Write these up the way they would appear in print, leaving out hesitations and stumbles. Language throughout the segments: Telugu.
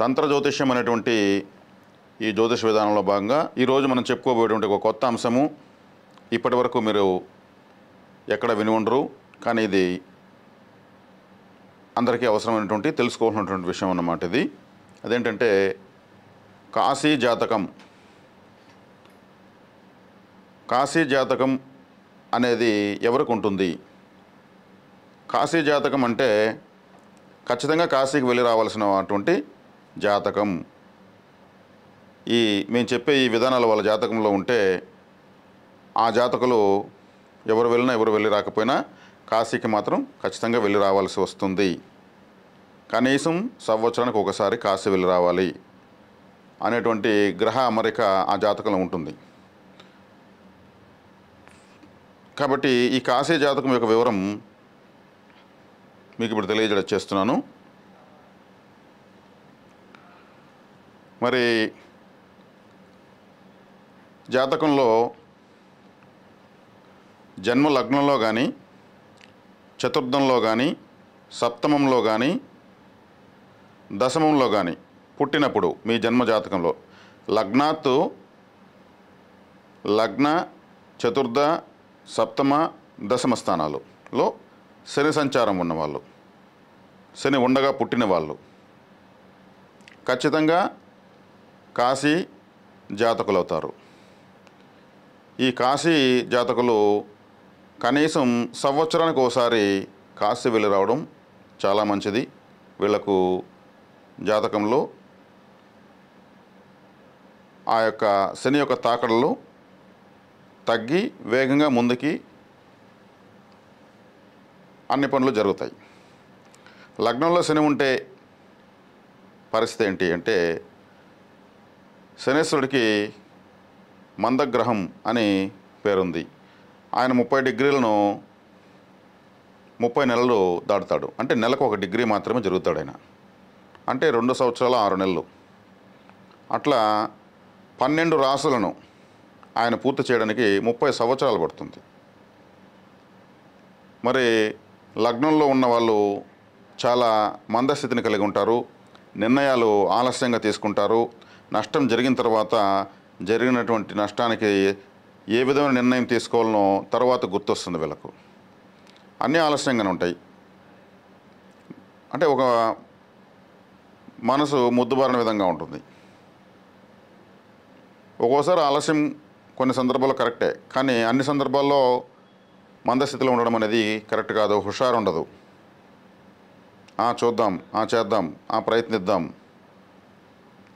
తంత్ర జ్యోతిష్యం అనేటువంటి ఈ జ్యోతిష విధానంలో భాగంగా ఈరోజు మనం చెప్పుకోబోయేటువంటి ఒక కొత్త అంశము. ఇప్పటి వరకు మీరు ఎక్కడ విని ఉండరు, కానీ ఇది అందరికీ అవసరమైనటువంటి తెలుసుకోవాల్సినటువంటి విషయం అన్నమాట. ఇది అదేంటంటే కాశీ జాతకం. కాశీ జాతకం అనేది ఎవరికి ఉంటుంది? కాశీ జాతకం అంటే ఖచ్చితంగా కాశీకి వెళ్ళి రావాల్సినటువంటి జాతకం. మేము చెప్పే ఈ విధానాలు వాళ్ళ జాతకంలో ఉంటే ఆ జాతకులు ఎవరు వెళ్ళినా ఎవరు వెళ్ళి రాకపోయినా కాశీకి మాత్రం ఖచ్చితంగా వెళ్ళి రావాల్సి వస్తుంది. కనీసం సంవత్సరానికి ఒకసారి కాశీ వెళ్ళి రావాలి అనేటువంటి గ్రహ అమరిక ఆ జాతకంలో ఉంటుంది. కాబట్టి ఈ కాశీ జాతకం యొక్క వివరం మీకు ఇప్పుడు తెలియజేస్తున్నాను. మరి జాతకంలో జన్మ లగ్నంలో కానీ, చతుర్థంలో కానీ, సప్తమంలో కానీ, దశమంలో కానీ పుట్టినప్పుడు మీ జన్మ జాతకంలో లగ్న, చతుర్థ, సప్తమ, దశమ స్థానాలలో శని సంచారం ఉన్నవాళ్ళు, శని ఉండగా పుట్టిన వాళ్ళు ఖచ్చితంగా కాశీ జాతకులు అవుతారు. ఈ కాశీ జాతకులు కనీసం సంవత్సరానికి ఒకసారి కాశీ వెళ్ళి రావడం చాలా మంచిది. వీళ్లకు జాతకంలో ఆ యొక్క శని యొక్క తాకడలు తగ్గి వేగంగా ముందుకి అన్ని పనులు జరుగుతాయి. లగ్నంలో శని ఉంటే పరిస్థితి ఏంటి అంటే, శనేశ్వరుడికి మందగ్రహం అని పేరుంది. ఆయన 30 డిగ్రీలను 30 నెలలు దాటుతాడు. అంటే నెలకు 1 డిగ్రీ మాత్రమే జరుగుతాడు ఆయన. అంటే 2 సంవత్సరాల 6 నెలలు. అట్లా 12 రాసులను ఆయన పూర్తి చేయడానికి 30 సంవత్సరాలు పడుతుంది. మరి లగ్నంలో ఉన్న వాళ్ళు చాలా మందస్థితిని కలిగి ఉంటారు. నిర్ణయాలు ఆలస్యంగా తీసుకుంటారు. నష్టం జరిగిన తర్వాత జరిగినటువంటి నష్టానికి ఏ విధమైన నిర్ణయం తీసుకోవాలనో తర్వాత గుర్తొస్తుంది వీళ్ళకు. అన్నీ ఆలస్యంగానే ఉంటాయి. అంటే ఒక మనసు ముద్దుబారిన విధంగా ఉంటుంది. ఒక్కోసారి ఆలస్యం కొన్ని సందర్భాల్లో కరెక్టే, కానీ అన్ని సందర్భాల్లో మందస్థితిలో ఉండడం అనేది కరెక్ట్ కాదు. హుషారు ఉండదు. చూద్దాం, చేద్దాం, ప్రయత్నిద్దాం,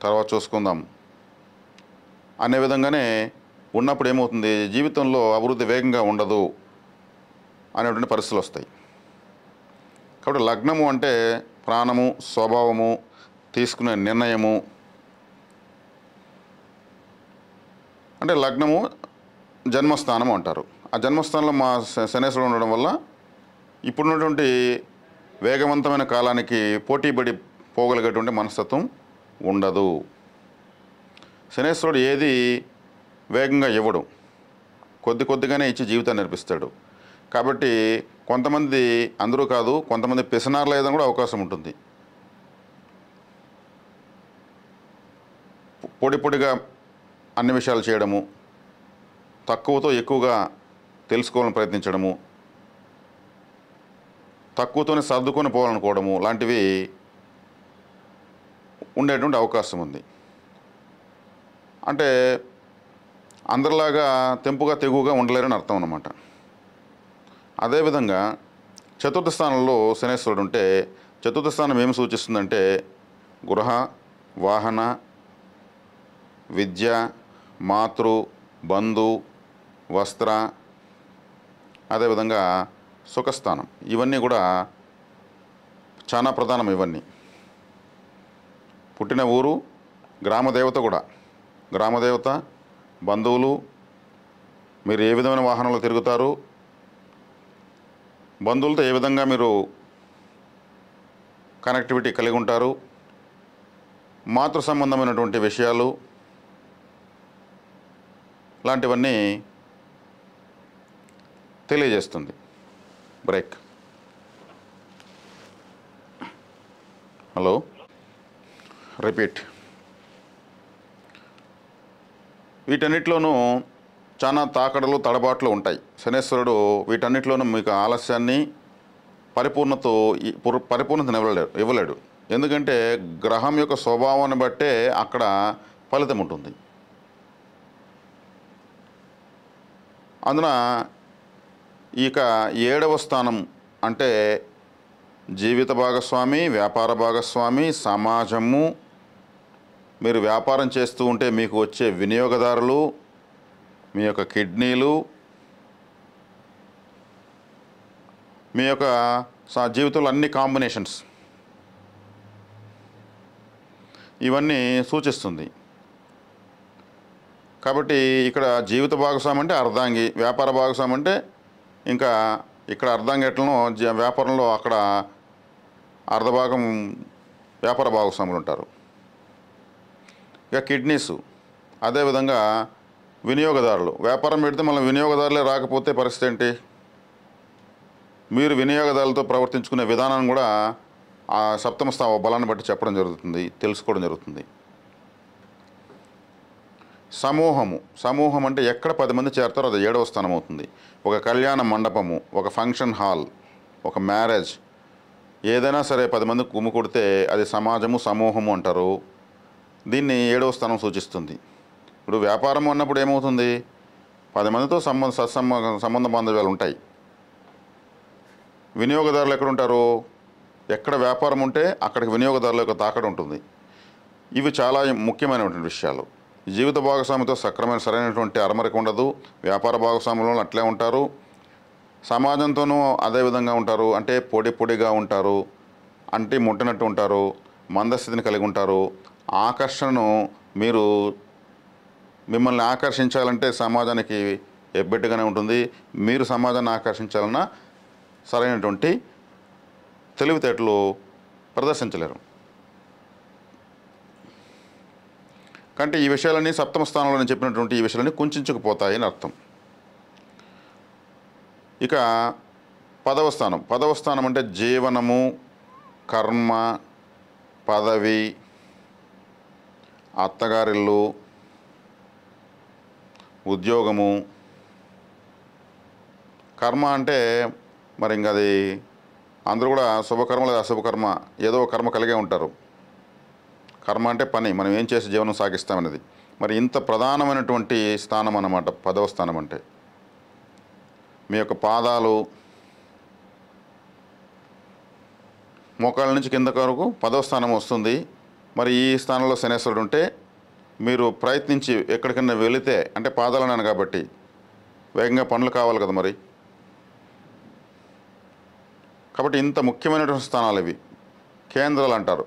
తర్వాత చూసుకుందాం అనే విధంగానే ఉన్నప్పుడు ఏమవుతుంది, జీవితంలో అభివృద్ధి వేగంగా ఉండదు అనేటువంటి పరిస్థితులు వస్తాయి. కాబట్టి లగ్నము అంటే ప్రాణము, స్వభావము, తీసుకునే నిర్ణయము. అంటే లగ్నము జన్మస్థానము అంటారు. ఆ జన్మస్థానంలో మా శనేశ్వరుడు ఉండడం వల్ల ఇప్పుడున్నటువంటి వేగవంతమైన కాలానికి పోటీపడి పోగలిగేటువంటి మనస్తత్వం ఉండదు. శనేశ్వరుడు ఏది వేగంగా ఇవ్వడు, కొద్దిగానే ఇచ్చి జీవితాన్ని నేర్పిస్తాడు. కాబట్టి కొంతమంది, అందరూ కాదు, కొంతమంది పిసనార్లు అయ్యేదని కూడా అవకాశం ఉంటుంది. పొడిగా అన్ని విషయాలు చేయడము, తక్కువతో ఎక్కువగా తెలుసుకోవాలని ప్రయత్నించడము, తక్కువతోనే సర్దుకొని పోవాలనుకోవడము లాంటివి ఉండేటువంటి అవకాశం ఉంది. అంటే అందరిలాగా తెంపుగా తెగువగా ఉండలేరని అర్థం అన్నమాట. అదేవిధంగా చతుర్థ స్థానంలో శనేశ్వరుడు ఉంటే, చతుర్థ స్థానం ఏమి సూచిస్తుందంటే గృహ, వాహన, విద్య, మాతృ, బంధు, వస్త్ర, అదేవిధంగా సుఖస్థానం. ఇవన్నీ కూడా చాలా ప్రధానం. ఇవన్నీ పుట్టిన ఊరు, గ్రామదేవత కూడా, గ్రామదేవత, బంధువులు, మీరు ఏ విధమైన వాహనంలో తిరుగుతారు, బంధువులతో ఏ విధంగా మీరు కనెక్టివిటీ కలిగి ఉంటారు, మాతృ సంబంధమైనటువంటి విషయాలు లాంటివన్నీ తెలియజేస్తుంది. బ్రేక్. హలో. రిపీట్. వీటన్నిటిలోనూ చాలా తాకడలు తడబాట్లు ఉంటాయి. శనేశ్వరుడు వీటన్నిటిలోనూ మీకు ఆలస్యాన్ని పరిపూర్ణతను ఇవ్వలేడు. ఎందుకంటే గ్రహం యొక్క స్వభావాన్ని బట్టే అక్కడ ఫలితం ఉంటుంది. అందున ఇక 7వ స్థానం అంటే జీవిత భాగస్వామి, వ్యాపార భాగస్వామి, సమాజము, మీరు వ్యాపారం చేస్తూ ఉంటే మీకు వచ్చే వినియోగదారులు, మీ యొక్క కిడ్నీలు, మీ యొక్క జీవితంలో అన్ని కాంబినేషన్స్ ఇవన్నీ సూచిస్తుంది. కాబట్టి ఇక్కడ జీవిత భాగస్వామి అంటే అర్ధాంగి, వ్యాపార భాగస్వామి అంటే ఇంకా ఇక్కడ అర్ధాంగి ఎట్లనో వ్యాపారంలో అక్కడ అర్ధభాగం వ్యాపార భాగస్వాములు ఉంటారు. ఇక కిడ్నీసు, అదేవిధంగా వినియోగదారులు. వ్యాపారం పెడితే మళ్ళీ వినియోగదారులే రాకపోతే పరిస్థితి ఏంటి? మీరు వినియోగదారులతో ప్రవర్తించుకునే విధానాన్ని కూడా ఆ సప్తమ స్థావ బలాన్ని బట్టి చెప్పడం జరుగుతుంది, తెలుసుకోవడం జరుగుతుంది. సమూహం అంటే ఎక్కడ 10 మంది చేరతారో అది 7వ స్థానం అవుతుంది. ఒక కళ్యాణ మండపము, ఒక ఫంక్షన్ హాల్, ఒక మ్యారేజ్, ఏదైనా సరే 10 మంది గుమికూడితే అది సమూహము అంటారు. దీన్ని 7వ స్థానం సూచిస్తుంది. ఇప్పుడు వ్యాపారం అన్నప్పుడు ఏమవుతుంది? 10 మందితో సంబంధ బాంధవ్యాలు ఉంటాయి. వినియోగదారులు ఎక్కడుంటారు? ఎక్కడ వ్యాపారం ఉంటే అక్కడికి వినియోగదారుల యొక్క తాకడ ఉంటుంది. ఇవి చాలా ముఖ్యమైనటువంటి విషయాలు. జీవిత భాగస్వామితో సరైనటువంటి అరమరిక ఉండదు. వ్యాపార భాగస్వాములు అట్లే ఉంటారు. సమాజంతోనూ అదేవిధంగా ఉంటారు. అంటే పొడిగా ఉంటారు, అంటే ముట్టినట్టు ఉంటారు, మందస్థితిని కలిగి ఉంటారు. ఆకర్షణను మిమ్మల్ని ఆకర్షించాలంటే సమాజానికి ఎబ్బెట్టుగానే ఉంటుంది. మీరు సమాజాన్ని ఆకర్షించాలన్నా సరైనటువంటి తెలివితేటలు ప్రదర్శించలేరు. అంటే ఈ విషయాలన్నీ సప్తమ స్థానంలో నేను చెప్పినటువంటి ఈ విషయాలన్నీ కుంచుకుపోతాయని అర్థం. ఇక 10వ స్థానం అంటే జీవనము, కర్మ, పదవి, అత్తగారిల్లు, ఉద్యోగము. కర్మ అంటే మరి ఇంక అది అందరూ కూడా శుభకర్మ లేదా అశుభకర్మ ఏదో కర్మ కలిగే ఉంటారు. కర్మ అంటే పని, మనం ఏం చేసి జీవనం సాగిస్తామనేది. మరి ఇంత ప్రధానమైనటువంటి స్థానం అన్నమాట 10వ స్థానం అంటే. మీ యొక్క పాదాలు మోకాళ్ళ నుంచి కింద వరకు 10వ స్థానం వస్తుంది. మరి ఈ స్థానంలో శనేశ్వరుడు ఉంటే మీరు ప్రయత్నించి ఎక్కడికైనా వెళితే, అంటే పాదాలన్నాను కాబట్టి వేగంగా పనులు కావాలి కదా మరి. కాబట్టి ఇంత ముఖ్యమైనటువంటి స్థానాలు ఇవి, కేంద్రాలు అంటారు.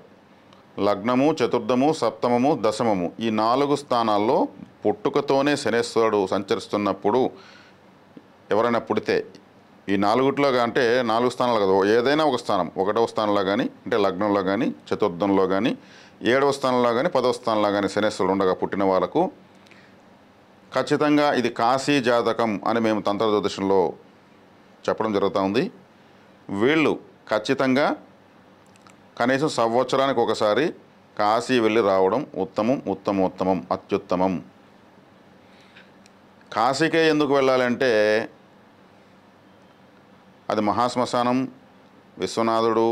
లగ్నము, చతుర్థము, సప్తమము, దశమము, ఈ 4 స్థానాల్లో పుట్టుకతోనే శనేశ్వరుడు సంచరిస్తున్నప్పుడు ఎవరైనా పుడితే ఈ 4 అంటే 4 స్థానాలు కదా, ఏదైనా ఒక స్థానం, 1వ స్థానంలో కానీ అంటే లగ్నంలో కానీ, చతుర్థంలో కానీ, 7వ స్థానంలో కానీ, 10వ స్థానంలో కానీ శనేశ్వరుడు ఉండగా పుట్టిన వాళ్ళకు ఖచ్చితంగా ఇది కాశీ జాతకం అని మేము తంత్ర జ్యోతిషంలో చెప్పడం జరుగుతూ ఉంది. వీళ్ళు ఖచ్చితంగా కనీసం సంవత్సరానికి ఒకసారి కాశీ వెళ్ళి రావడం ఉత్తమం, అత్యుత్తమం. కాశీకే ఎందుకు వెళ్ళాలంటే అది మహాశ్మశానం, విశ్వనాథుడు,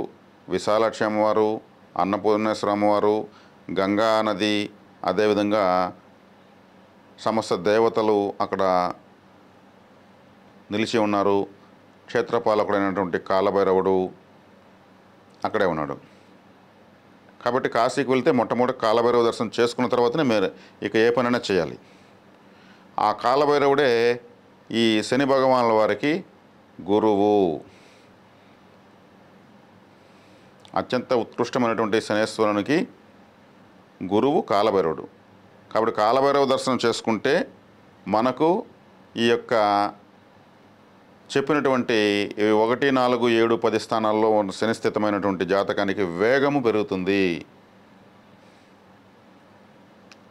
విశాలాక్షి అమ్మవారు, అన్నపూర్ణేశ్వర అమ్మవారు, గంగా నది, అదేవిధంగా సమస్త దేవతలు అక్కడ నిలిచి ఉన్నారు. క్షేత్రపాలకుడైనటువంటి కాలభైరవుడు అక్కడే ఉన్నాడు. కాబట్టి కాశీకి వెళ్తే మొట్టమొదటి కాలభైరవ దర్శనం చేసుకున్న తర్వాతనే మీరు ఇక ఏ పనైనా చేయాలి. ఆ కాలభైరవుడే ఈ శని భగవానుల వారికి గురువు. అత్యంత ఉత్కృష్టమైనటువంటి శనేశ్వరునికి గురువు కాలభైరవుడు. కాబట్టి కాలభైరవ దర్శనం చేసుకుంటే మనకు ఈ యొక్క చెప్పినటువంటి 1, 4, 7, 10 స్థానాల్లో శనిస్థితమైనటువంటి జాతకానికి వేగము పెరుగుతుంది.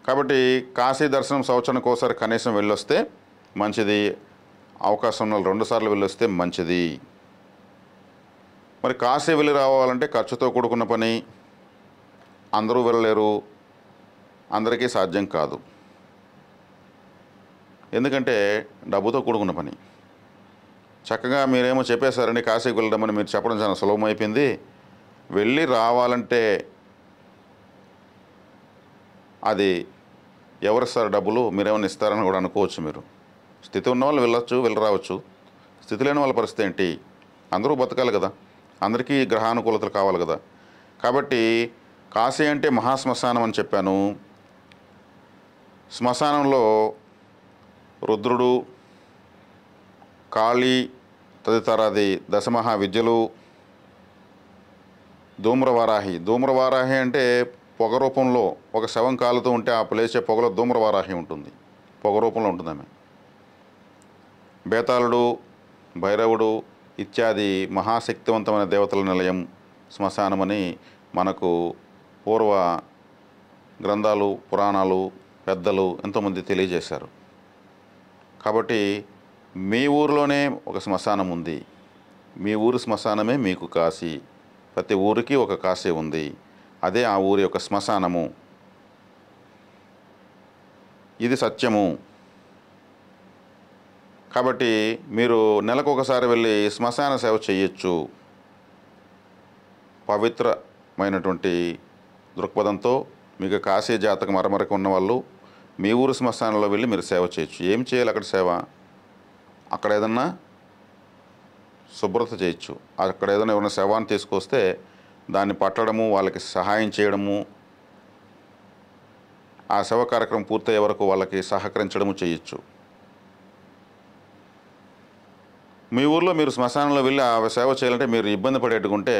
కాబట్టి కాశీ దర్శనం సంవత్సరానికి ఒకసారి కనీసం వెళ్ళొస్తే మంచిది. అవకాశం ఉన్న 2 సార్లు వెళ్ళొస్తే మంచిది. మరి కాశీ వెళ్ళి రావాలంటే ఖర్చుతో కూడుకున్న పని, అందరూ వెళ్ళలేరు. అందరికీ సాధ్యం కాదు. ఎందుకంటే డబ్బుతో కూడుకున్న పని. చక్కగా మీరేమో చెప్పేశారండి కాశీకి వెళ్ళడమని మీరు చెప్పడం చాలా సులభం అయిపోయింది. వెళ్ళి రావాలంటే అది ఎవరిస్తారు డబ్బులు, మీరేమైనా ఇస్తారని కూడా అనుకోవచ్చు మీరు. స్థితి ఉన్న వాళ్ళు వెళ్ళొచ్చు, వెళ్ళి రావచ్చు. స్థితి లేని వాళ్ళ పరిస్థితి ఏంటి? అందరూ బతకాలి కదా, అందరికీ గ్రహానుకూలతలు కావాలి కదా. కాబట్టి కాశీ అంటే మహాశ్మశానం అని చెప్పాను. శ్మశానంలో రుద్రుడు, కాళీ తదితరాది దశమహా విద్యలు, ధూమ్రవారాహి అంటే పొగ రూపంలో ఒక శవం కాలుతూ ఉంటే ఆ లేచే పొగలో ధూమ్రవారాహి ఉంటుంది, పొగ రూపంలో ఉంటుంది ఆమె. బేతాళుడు, భైరవుడు ఇత్యాది మహాశక్తివంతమైన దేవతల నిలయం శ్మశానమని మనకు పూర్వ గ్రంథాలు, పురాణాలు, పెద్దలు ఎంతోమంది తెలియజేశారు. కాబట్టి మీ ఊరిలోనే ఒక శ్మశానం ఉంది. మీ ఊరి శ్మశానమే మీకు కాశీ. ప్రతి ఊరికి ఒక కాశీ ఉంది, అదే ఆ ఊరి యొక్క శ్మశానము. ఇది సత్యము. కాబట్టి మీరు నెలకు ఒకసారి వెళ్ళి శ్మశాన సేవ చేయొచ్చు. పవిత్రమైనటువంటి దృక్పథంతో మీకు కాశీ జాతకం అరమరకు ఉన్న వాళ్ళు మీ ఊరు శ్మశానంలో వెళ్ళి మీరు సేవ చేయొచ్చు. ఏం చేయాలి అక్కడ సేవ? అక్కడ ఏదన్నా శుభ్రత చేయొచ్చు. అక్కడ ఏదైనా ఎవరైనా శవాన్ని తీసుకొస్తే దాన్ని పట్టడము, వాళ్ళకి సహాయం చేయడము, ఆ శవ కార్యక్రమం పూర్తయ్యే వరకు వాళ్ళకి సహకరించడము చేయొచ్చు. మీ ఊర్లో మీరు శ్మశానంలో వెళ్ళి ఆ సేవ చేయాలంటే మీరు ఇబ్బంది పడేట్టుకుంటే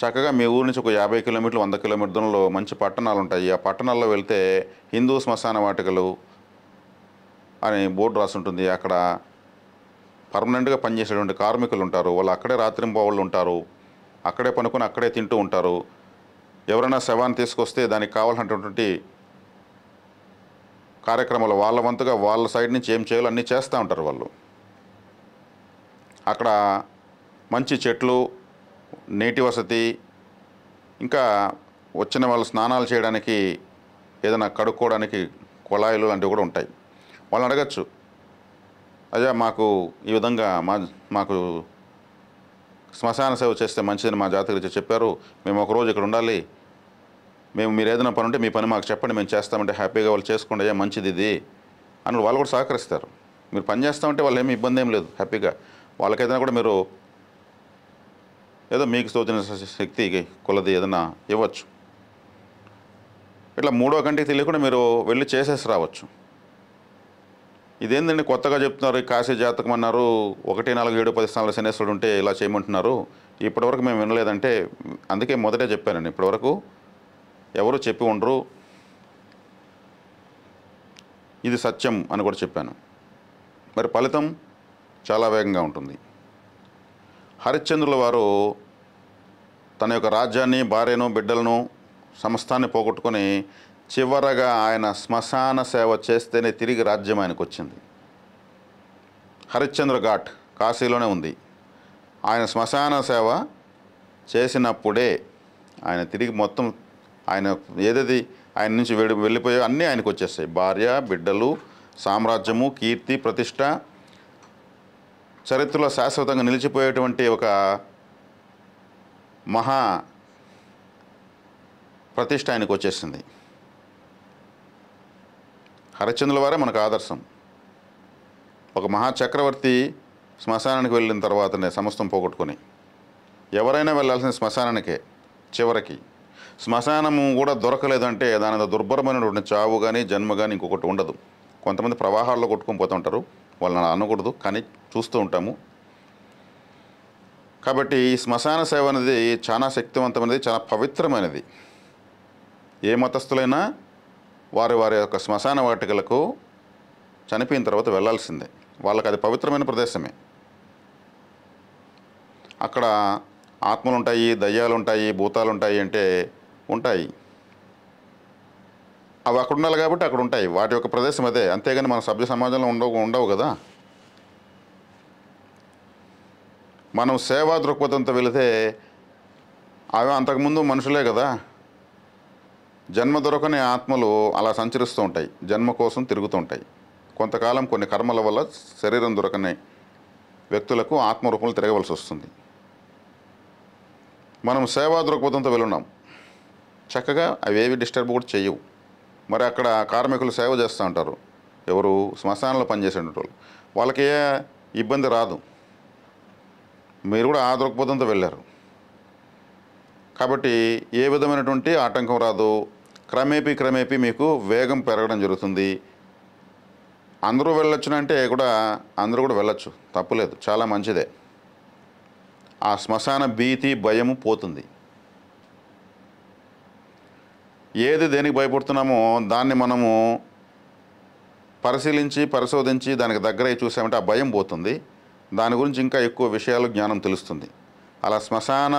చక్కగా మీ ఊరి నుంచి ఒక 50 కిలోమీటర్లు 100 కిలోమీటర్ దూరంలో మంచి పట్టణాలు ఉంటాయి. ఆ పట్టణాల్లో వెళ్తే హిందూ శ్మశాన వాటికలు అని బోర్డు రాసి ఉంటుంది. అక్కడ పర్మనెంట్గా పనిచేసేటువంటి కార్మికులు ఉంటారు. వాళ్ళు అక్కడే రాత్రింబవళ్ళు ఉంటారు, అక్కడే పనుకొని అక్కడే తింటూ ఉంటారు. ఎవరైనా శవాన్ని తీసుకొస్తే దానికి కావాల్సినటువంటి కార్యక్రమాలు వాళ్ళ వంతుగా వాళ్ళ సైడ్ నుంచి ఏం చేయాలో అన్నీ చేస్తూ ఉంటారు వాళ్ళు. అక్కడ మంచి చెట్లు, నీటి వసతి, ఇంకా వచ్చిన వాళ్ళు స్నానాలు చేయడానికి ఏదైనా కడుక్కోవడానికి కుళాయిలు లాంటివి కూడా ఉంటాయి. వాళ్ళని అడగచ్చు, అయ్యా మాకు ఈ విధంగా మాకు శ్మశాన సేవ చేస్తే మంచిదని మా జాతకులు చెప్పారు, మేము ఒకరోజు ఇక్కడ ఉండాలి, మీరు ఏదైనా పని ఉంటే మీ పని మాకు చెప్పండి, మేము చేస్తామంటే హ్యాపీగా వాళ్ళు చేసుకోండి, అయ్యా మంచిది ఇది అని వాళ్ళు కూడా సహకరిస్తారు. మీరు పని చేస్తామంటే వాళ్ళు ఏమి ఇబ్బంది ఏం లేదు, హ్యాపీగా వాళ్ళకైనా కూడా మీరు ఏదో మీకు తోచిన శక్తి కొలది ఏదైనా ఇవ్వచ్చు. ఇట్లా మూడో కంటికి తెలియకుండా మీరు వెళ్ళి చేసేసి రావచ్చు. ఇదేంటండి కొత్తగా చెప్తున్నారు, కాశీ జాతకం అన్నారు, 1, 4, 7, 10 స్థానాల శనేశ్వరుడు ఉంటే ఇలా చేయమంటున్నారు, ఇప్పటివరకు మేము వినలేదంటే అందుకే మొదటే చెప్పానండి, ఇప్పటివరకు ఎవరు చెప్పి ఉండరు, ఇది సత్యం అని కూడా చెప్పాను. మరి ఫలితం చాలా వేగంగా ఉంటుంది. హరిశ్చంద్రుల వారు తన యొక్క రాజ్యాన్ని, భార్యను, బిడ్డలను, సమస్తాన్ని పోగొట్టుకొని చివరగా ఆయన శ్మశాన సేవ చేస్తేనే తిరిగి రాజ్యం ఆయనకు వచ్చింది. హరిశ్చంద్ర ఘాట్ కాశీలోనే ఉంది. ఆయన శ్మశాన సేవ చేసినప్పుడే ఆయన తిరిగి మొత్తం ఆయన ఏదైతే ఆయన నుంచి వెళ్ళిపోయో అన్నీ ఆయనకు వచ్చేస్తాయి. భార్య, బిడ్డలు, సామ్రాజ్యము, కీర్తి, ప్రతిష్ట, చరిత్రలో శాశ్వతంగా నిలిచిపోయేటువంటి ఒక మహా ప్రతిష్ట ఆయనకు వచ్చేసింది. హరిశ్చంద్రుల వారే మనకు ఆదర్శం. ఒక మహా చక్రవర్తి శ్మశానానికి వెళ్ళిన తర్వాతనే సమస్తం పోగొట్టుకొని, ఎవరైనా వెళ్ళాల్సిన శ్మశానానికే. చివరికి శ్మశానము కూడా దొరకలేదంటే దాని దుర్భరమైనటువంటి చావు కానీ జన్మ కానీ ఇంకొకటి ఉండదు. కొంతమంది ప్రవాహాల్లో కొట్టుకొని పోతూ ఉంటారు, వాళ్ళని అనకూడదు కానీ చూస్తూ ఉంటాము. కాబట్టి ఈ శ్మశాన సేవ అనేది చాలా శక్తివంతమైనది, చాలా పవిత్రమైనది. ఏ మతస్థులైనా వారి యొక్క శ్మశాన వాటికలకు చనిపోయిన తర్వాత వెళ్ళాల్సిందే. వాళ్ళకి అది పవిత్రమైన ప్రదేశమే. అక్కడ ఆత్మలు ఉంటాయి, దయ్యాలు ఉంటాయి, భూతాలు ఉంటాయి అంటే ఉంటాయి. అవి అక్కడ ఉండాలి కాబట్టి అక్కడ ఉంటాయి, వాటి యొక్క ప్రదేశం అదే. అంతేగాని మన సభ్య సమాజంలో ఉండవు కదా. మనం సేవా దృక్పథంతో వెళితే అవి అంతకుముందు మనుషులే కదా, జన్మ దొరకని ఆత్మలు అలా సంచరిస్తూ ఉంటాయి, జన్మ కోసం తిరుగుతూ ఉంటాయి. కొంతకాలం కొన్ని కర్మల వల్ల శరీరం దొరకని వ్యక్తులకు ఆత్మరూపంలో తిరగవలసి వస్తుంది. మనం సేవా దృక్పథంతో వెళ్ళున్నాం, చక్కగా అవేవి డిస్టర్బ్ కూడా చేయవు. మరి అక్కడ కార్మికులు సేవ చేస్తూ ఉంటారు, ఎవరు శ్మశానంలో పనిచేసేటువంటి వాళ్ళు, వాళ్ళకి ఏ ఇబ్బంది రాదు. మీరు కూడా ఆ దృక్పథంతో వెళ్ళారు కాబట్టి ఏ విధమైనటువంటి ఆటంకం రాదు. క్రమేపీ మీకు వేగం పెరగడం జరుగుతుంది. అందరూ వెళ్ళొచ్చునంటే కూడా అందరూ కూడా వెళ్ళొచ్చు, తప్పులేదు, చాలా మంచిదే. ఆ శ్మశాన భీతి భయము పోతుంది. ఏది దేనికి భయపడుతున్నామో దాన్ని మనము పరిశోధించి దానికి దగ్గరై చూసామంటే ఆ భయం పోతుంది. దాని గురించి ఇంకా ఎక్కువ విషయాలు జ్ఞానం తెలుస్తుంది. అలా శ్మశాన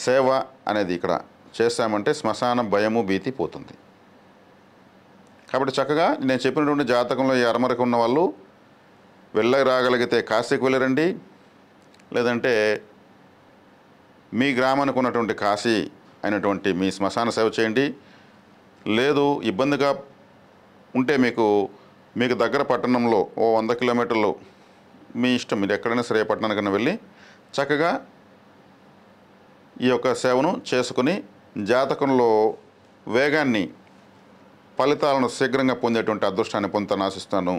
సేవ అనేది ఇక్కడ చేస్తామంటే శ్మశాన భయము భీతి పోతుంది. కాబట్టి చక్కగా నేను చెప్పినటువంటి జాతకంలో ఈ అరమరకు ఉన్న వాళ్ళు రాగలిగితే కాశీకి వెళ్ళరండి, లేదంటే మీ గ్రామానికి ఉన్నటువంటి కాశీ అయినటువంటి మీ శ్మశాన సేవ చేయండి. లేదు ఇబ్బందిగా ఉంటే మీకు దగ్గర పట్టణంలో 100 కిలోమీటర్లు మీ ఇష్టం, మీరు ఎక్కడైనా సరే పట్టణానికైనా వెళ్ళి చక్కగా ఈ యొక్క సేవను చేసుకుని జాతకంలో వేగాన్ని ఫలితాలను శీఘ్రంగా పొందేటువంటి అదృష్టాన్ని పొందుతాను ఆశిస్తాను.